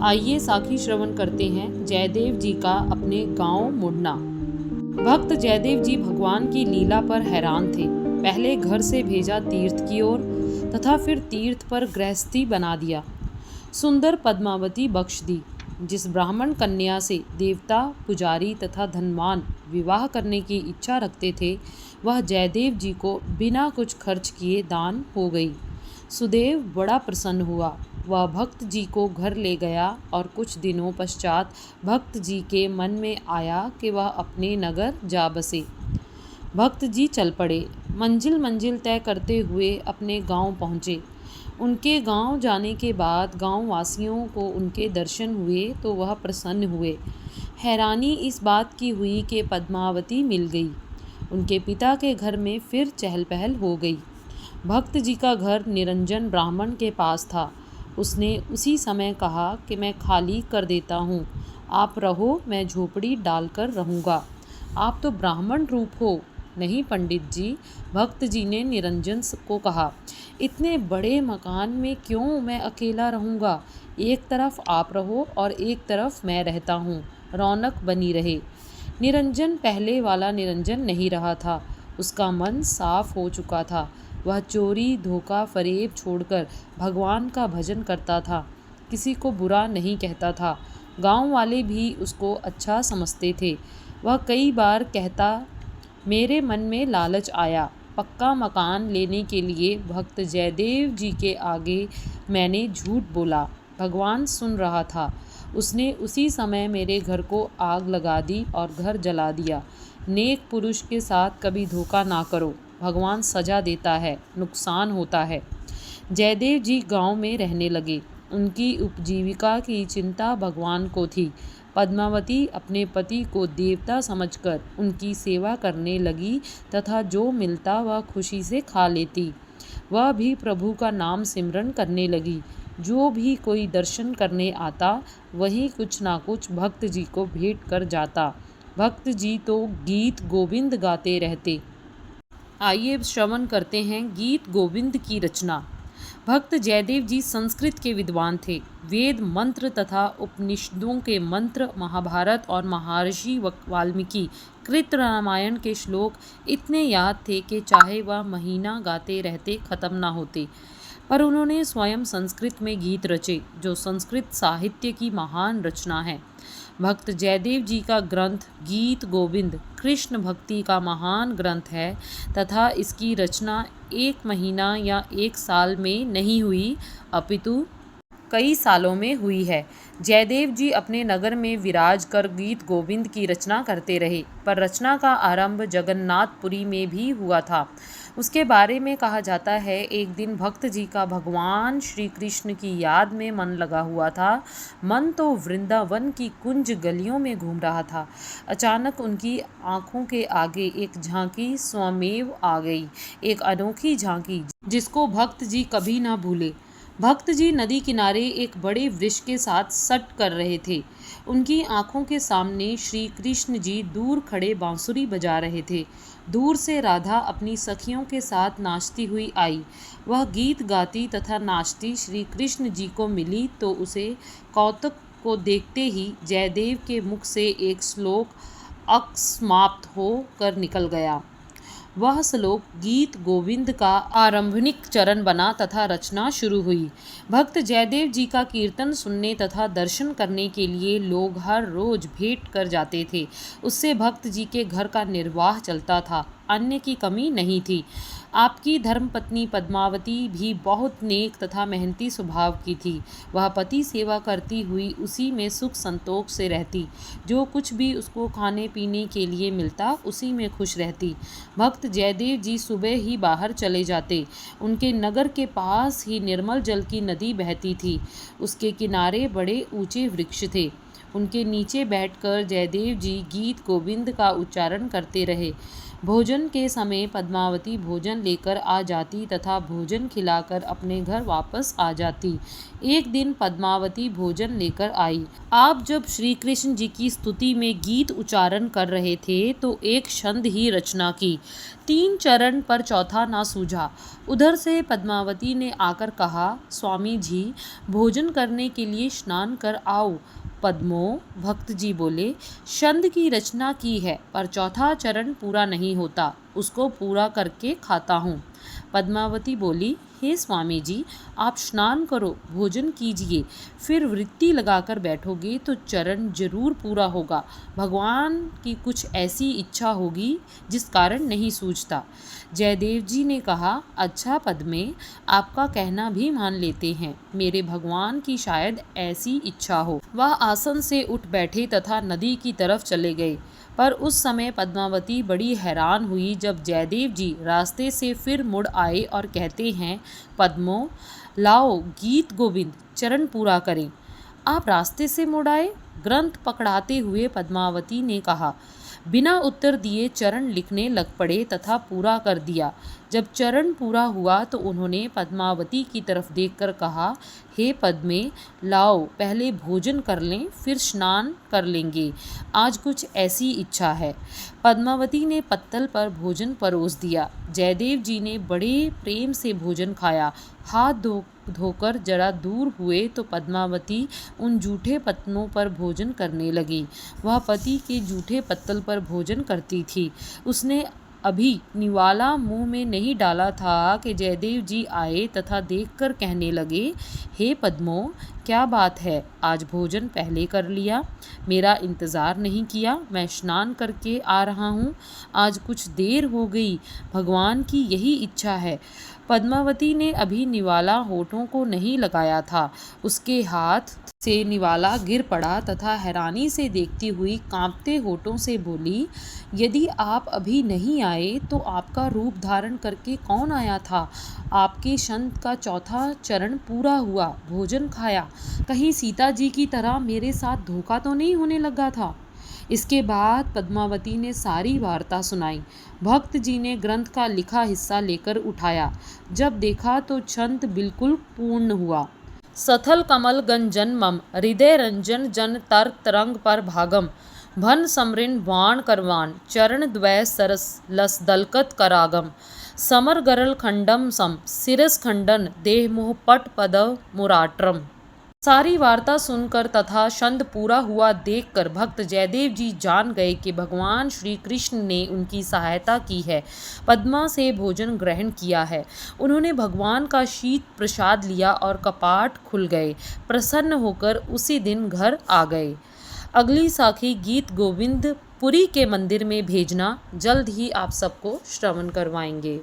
आइए साखी श्रवण करते हैं जयदेव जी का अपने गांव मुड़ना। भक्त जयदेव जी भगवान की लीला पर हैरान थे। पहले घर से भेजा तीर्थ की ओर तथा फिर तीर्थ पर गृहस्थी बना दिया। सुंदर पद्मावती बख्श दी। जिस ब्राह्मण कन्या से देवता, पुजारी तथा धनवान विवाह करने की इच्छा रखते थे, वह जयदेव जी को बिना कुछ खर्च किए दान हो गई। सुदेव बड़ा प्रसन्न हुआ। वह भक्त जी को घर ले गया और कुछ दिनों पश्चात भक्त जी के मन में आया कि वह अपने नगर जा बसे। भक्त जी चल पड़े। मंजिल मंजिल तय करते हुए अपने गांव पहुँचे। उनके गांव जाने के बाद गांव वासियों को उनके दर्शन हुए तो वह प्रसन्न हुए। हैरानी इस बात की हुई कि पद्मावती मिल गई। उनके पिता के घर में फिर चहल पहल हो गई। भक्त जी का घर निरंजन ब्राह्मण के पास था। उसने उसी समय कहा कि मैं खाली कर देता हूँ, आप रहो, मैं झोपड़ी डालकर रहूँगा। आप तो ब्राह्मण रूप हो। नहीं पंडित जी, भक्त जी ने निरंजन को कहा, इतने बड़े मकान में क्यों मैं अकेला रहूँगा। एक तरफ आप रहो और एक तरफ मैं रहता हूँ, रौनक बनी रहे। निरंजन पहले वाला निरंजन नहीं रहा था। उसका मन साफ हो चुका था। वह चोरी, धोखा, फरेब छोड़कर भगवान का भजन करता था। किसी को बुरा नहीं कहता था। गांव वाले भी उसको अच्छा समझते थे। वह कई बार कहता, मेरे मन में लालच आया। पक्का मकान लेने के लिए भक्त जयदेव जी के आगे मैंने झूठ बोला। भगवान सुन रहा था। उसने उसी समय मेरे घर को आग लगा दी और घर जला दिया। नेक पुरुष के साथ कभी धोखा ना करो, भगवान सजा देता है, नुकसान होता है। जयदेव जी गांव में रहने लगे। उनकी उपजीविका की चिंता भगवान को थी। पद्मावती अपने पति को देवता समझकर उनकी सेवा करने लगी तथा जो मिलता वह खुशी से खा लेती। वह भी प्रभु का नाम सिमरन करने लगी। जो भी कोई दर्शन करने आता, वही कुछ ना कुछ भक्त जी को भेंट कर जाता। भक्त जी तो गीत गोविंद गाते रहते। आइए श्रवण करते हैं गीत गोविंद की रचना। भक्त जयदेव जी संस्कृत के विद्वान थे। वेद मंत्र तथा उपनिषदों के मंत्र, महाभारत और महर्षि वाल्मीकि कृत रामायण के श्लोक इतने याद थे कि चाहे वह महीना गाते रहते खत्म ना होते। पर उन्होंने स्वयं संस्कृत में गीत रचे, जो संस्कृत साहित्य की महान रचना है। भक्त जयदेव जी का ग्रंथ गीत गोविंद कृष्ण भक्ति का महान ग्रंथ है तथा इसकी रचना एक महीना या एक साल में नहीं हुई, अपितु कई सालों में हुई है। जयदेव जी अपने नगर में विराज कर गीत गोविंद की रचना करते रहे, पर रचना का आरंभ जगन्नाथपुरी में भी हुआ था। उसके बारे में कहा जाता है, एक दिन भक्त जी का भगवान श्री कृष्ण की याद में मन लगा हुआ था। मन तो वृंदावन की कुंज गलियों में घूम रहा था। अचानक उनकी आंखों के आगे एक झांकी स्वमेव आ गई, एक अनोखी झांकी जिसको भक्त जी कभी ना भूले। भक्त जी नदी किनारे एक बड़े वृक्ष के साथ सट कर रहे थे। उनकी आंखों के सामने श्री कृष्ण जी दूर खड़े बांसुरी बजा रहे थे। दूर से राधा अपनी सखियों के साथ नाचती हुई आई। वह गीत गाती तथा नाचती श्री कृष्ण जी को मिली तो उसे कौतुक को देखते ही जयदेव के मुख से एक श्लोक अकस्मात हो कर निकल गया। वह श्लोक गीत गोविंद का आरंभनिक चरण बना तथा रचना शुरू हुई। भक्त जयदेव जी का कीर्तन सुनने तथा दर्शन करने के लिए लोग हर रोज भेंट कर जाते थे। उससे भक्त जी के घर का निर्वाह चलता था, अन्न की कमी नहीं थी। आपकी धर्मपत्नी पद्मावती भी बहुत नेक तथा मेहनती स्वभाव की थी। वह पति सेवा करती हुई उसी में सुख संतोष से रहती। जो कुछ भी उसको खाने पीने के लिए मिलता उसी में खुश रहती। भक्त जयदेव जी सुबह ही बाहर चले जाते। उनके नगर के पास ही निर्मल जल की नदी बहती थी। उसके किनारे बड़े ऊंचे वृक्ष थे। उनके नीचे बैठकर जयदेव जी गीत गोविंद का उच्चारण करते रहे। भोजन के समय पद्मावती भोजन लेकर आ जाती तथा भोजन खिलाकर अपने घर वापस आ जाती। एक दिन पद्मावती भोजन लेकर आई। आप जब श्री कृष्ण जी की स्तुति में गीत उच्चारण कर रहे थे तो एक छंद ही रचना की। 3 चरण पर चौथा ना सूझा। उधर से पद्मावती ने आकर कहा, स्वामी जी भोजन करने के लिए स्नान कर आओ। पद्मो, भक्त जी बोले, छंद की रचना की है पर चौथा चरण पूरा नहीं होता, उसको पूरा करके खाता हूँ। पद्मावती बोली, हे स्वामी जी आप स्नान करो, भोजन कीजिए, फिर वृत्ति लगाकर बैठोगे तो चरण जरूर पूरा होगा। भगवान की कुछ ऐसी इच्छा होगी जिस कारण नहीं सूझता। जयदेव जी ने कहा, अच्छा पद्मे, आपका कहना भी मान लेते हैं। मेरे भगवान की शायद ऐसी इच्छा हो। वह आसन से उठ बैठे तथा नदी की तरफ चले गए। पर उस समय पद्मावती बड़ी हैरान हुई जब जयदेव जी रास्ते से फिर मुड़ आए और कहते हैं, पद्मो, लाओ गीत गोविंद चरण पूरा करें। आप रास्ते से मुड़ आए? ग्रंथ पकड़ाते हुए पद्मावती ने कहा। बिना उत्तर दिए चरण लिखने लग पड़े तथा पूरा कर दिया। जब चरण पूरा हुआ तो उन्होंने पद्मावती की तरफ देखकर कहा, हे पद्मे, लाओ पहले भोजन कर लें फिर स्नान कर लेंगे, आज कुछ ऐसी इच्छा है। पद्मावती ने पत्तल पर भोजन परोस दिया। जयदेव जी ने बड़े प्रेम से भोजन खाया। हाथ धोकर जरा दूर हुए तो पद्मावती उन जूठे पत्तलों पर भोजन करने लगी। वह पति के जूठे पत्तल पर भोजन करती थी। उसने अभी निवाला मुंह में नहीं डाला था कि जयदेव जी आए तथा देखकर कहने लगे, हे पद्मो, क्या बात है, आज भोजन पहले कर लिया, मेरा इंतज़ार नहीं किया। मैं स्नान करके आ रहा हूँ, आज कुछ देर हो गई, भगवान की यही इच्छा है। पद्मावती ने अभी निवाला होठों को नहीं लगाया था। उसके हाथ से निवाला गिर पड़ा तथा हैरानी से देखती हुई कांपते होठों से बोली, यदि आप अभी नहीं आए तो आपका रूप धारण करके कौन आया था? आपके संत का चौथा चरण पूरा हुआ, भोजन खाया, कहीं सीता जी की तरह मेरे साथ धोखा तो नहीं होने लगा था? इसके बाद पद्मावती ने सारी वार्ता सुनाई। भक्त जी ने ग्रंथ का लिखा हिस्सा लेकर उठाया। जब देखा तो छंद बिल्कुल पूर्ण हुआ। सथल कमल गंजन मम हृदय रंजन जन तर तरंग पर भागम भन समृण बाण करवान चरण द्वय सरस लस दलकत करागम समर गरल खंडम सम सिरस खंडन देह मोह पट पदव मुराट्रम। सारी वार्ता सुनकर तथा छंद पूरा हुआ देखकर भक्त जयदेव जी जान गए कि भगवान श्री कृष्ण ने उनकी सहायता की है, पद्मा से भोजन ग्रहण किया है। उन्होंने भगवान का शीत प्रसाद लिया और कपाट खुल गए। प्रसन्न होकर उसी दिन घर आ गए। अगली साखी गीत गोविंद पुरी के मंदिर में भेजना, जल्द ही आप सबको श्रवण करवाएंगे।